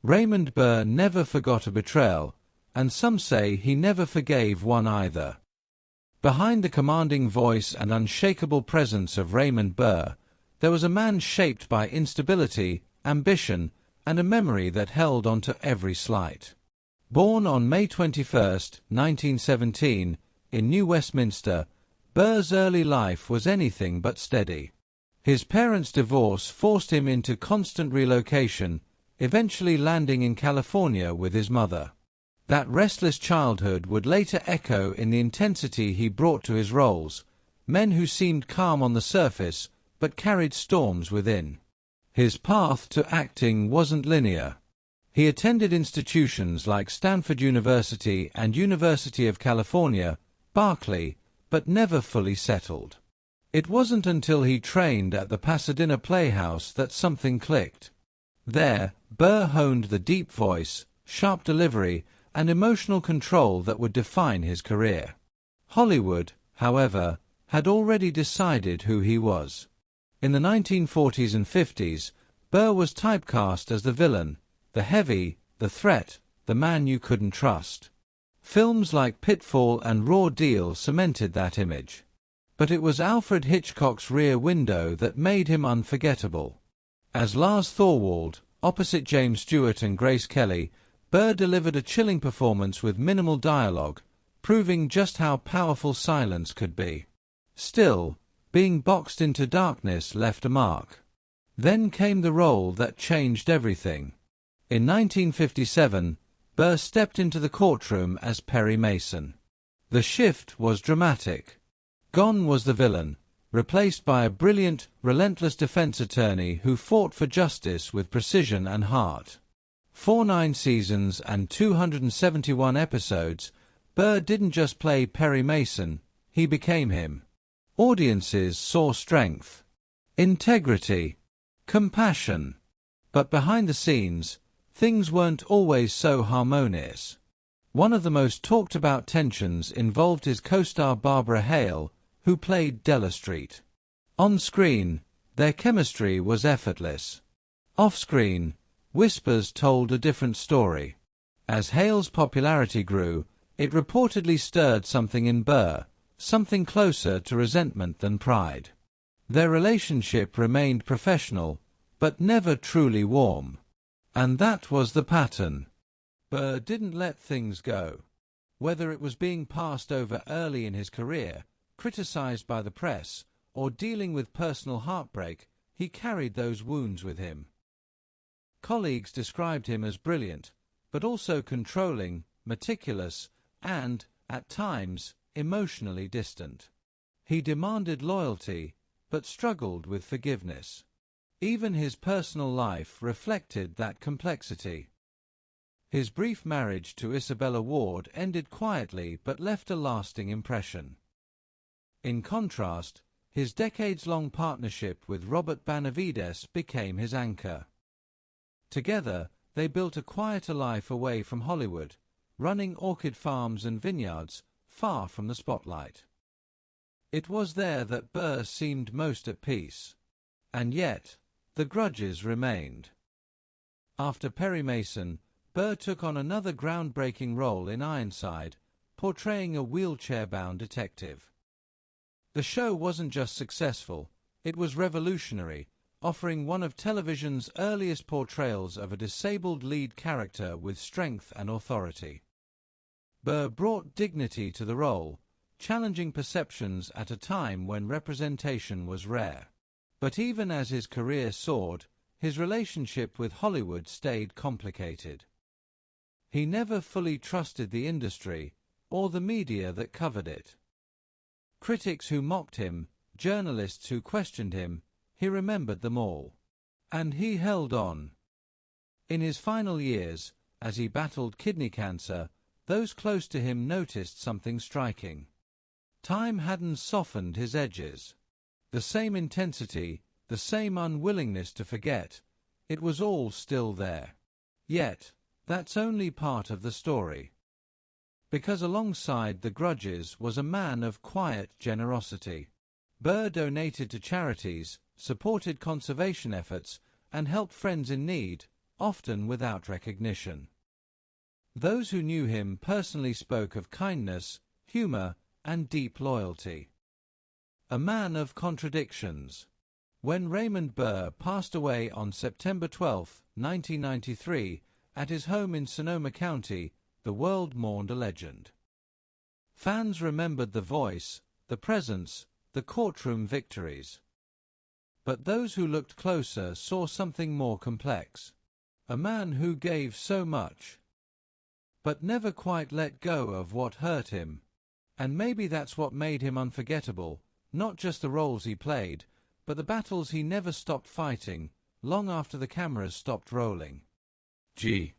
Raymond Burr never forgot a betrayal, and some say he never forgave one either. Behind the commanding voice and unshakable presence of Raymond Burr, there was a man shaped by instability, ambition, and a memory that held on to every slight. Born on May 21, 1917, in New Westminster, Burr's early life was anything but steady. His parents' divorce forced him into constant relocation, eventually landing in California with his mother. That restless childhood would later echo in the intensity he brought to his roles, men who seemed calm on the surface but carried storms within. His path to acting wasn't linear. He attended institutions like Stanford University and University of California, Berkeley, but never fully settled. It wasn't until he trained at the Pasadena Playhouse that something clicked. There, Burr honed the deep voice, sharp delivery, and emotional control that would define his career. Hollywood, however, had already decided who he was. In the 1940s and 50s, Burr was typecast as the villain, the heavy, the threat, the man you couldn't trust. Films like Pitfall and Raw Deal cemented that image. But it was Alfred Hitchcock's Rear Window that made him unforgettable. As Lars Thorwald, opposite James Stewart and Grace Kelly, Burr delivered a chilling performance with minimal dialogue, proving just how powerful silence could be. Still, being boxed into darkness left a mark. Then came the role that changed everything. In 1957, Burr stepped into the courtroom as Perry Mason. The shift was dramatic. Gone was the villain, replaced by a brilliant, relentless defense attorney who fought for justice with precision and heart. For 9 seasons and 271 episodes, Burr didn't just play Perry Mason, he became him. Audiences saw strength, integrity, compassion. But behind the scenes, things weren't always so harmonious. One of the most talked about tensions involved his co-star Barbara Hale, who played Della Street. On screen, their chemistry was effortless. Off-screen, whispers told a different story. As Hale's popularity grew, it reportedly stirred something in Burr, something closer to resentment than pride. Their relationship remained professional, but never truly warm. And that was the pattern. Burr didn't let things go. Whether it was being passed over early in his career, criticized by the press, or dealing with personal heartbreak, he carried those wounds with him. Colleagues described him as brilliant, but also controlling, meticulous, and, at times, emotionally distant. He demanded loyalty, but struggled with forgiveness. Even his personal life reflected that complexity. His brief marriage to Isabella Ward ended quietly but left a lasting impression. In contrast, his decades-long partnership with Robert Benevides became his anchor. Together, they built a quieter life away from Hollywood, running orchid farms and vineyards far from the spotlight. It was there that Burr seemed most at peace. And yet, the grudges remained. After Perry Mason, Burr took on another groundbreaking role in Ironside, portraying a wheelchair-bound detective. The show wasn't just successful, it was revolutionary, offering one of television's earliest portrayals of a disabled lead character with strength and authority. Burr brought dignity to the role, challenging perceptions at a time when representation was rare. But even as his career soared, his relationship with Hollywood stayed complicated. He never fully trusted the industry, or the media that covered it. Critics who mocked him, journalists who questioned him, he remembered them all. And he held on. In his final years, as he battled kidney cancer, those close to him noticed something striking. Time hadn't softened his edges. The same intensity, the same unwillingness to forget, it was all still there. Yet, that's only part of the story. Because alongside the Grudges was a man of quiet generosity. Burr donated to charities, supported conservation efforts, and helped friends in need, often without recognition. Those who knew him personally spoke of kindness, humor, and deep loyalty. A man of contradictions. When Raymond Burr passed away on September 12, 1993, at his home in Sonoma County, the world mourned a legend. Fans remembered the voice, the presence, the courtroom victories. But those who looked closer saw something more complex. A man who gave so much, but never quite let go of what hurt him. And maybe that's what made him unforgettable, not just the roles he played, but the battles he never stopped fighting, long after the cameras stopped rolling. G.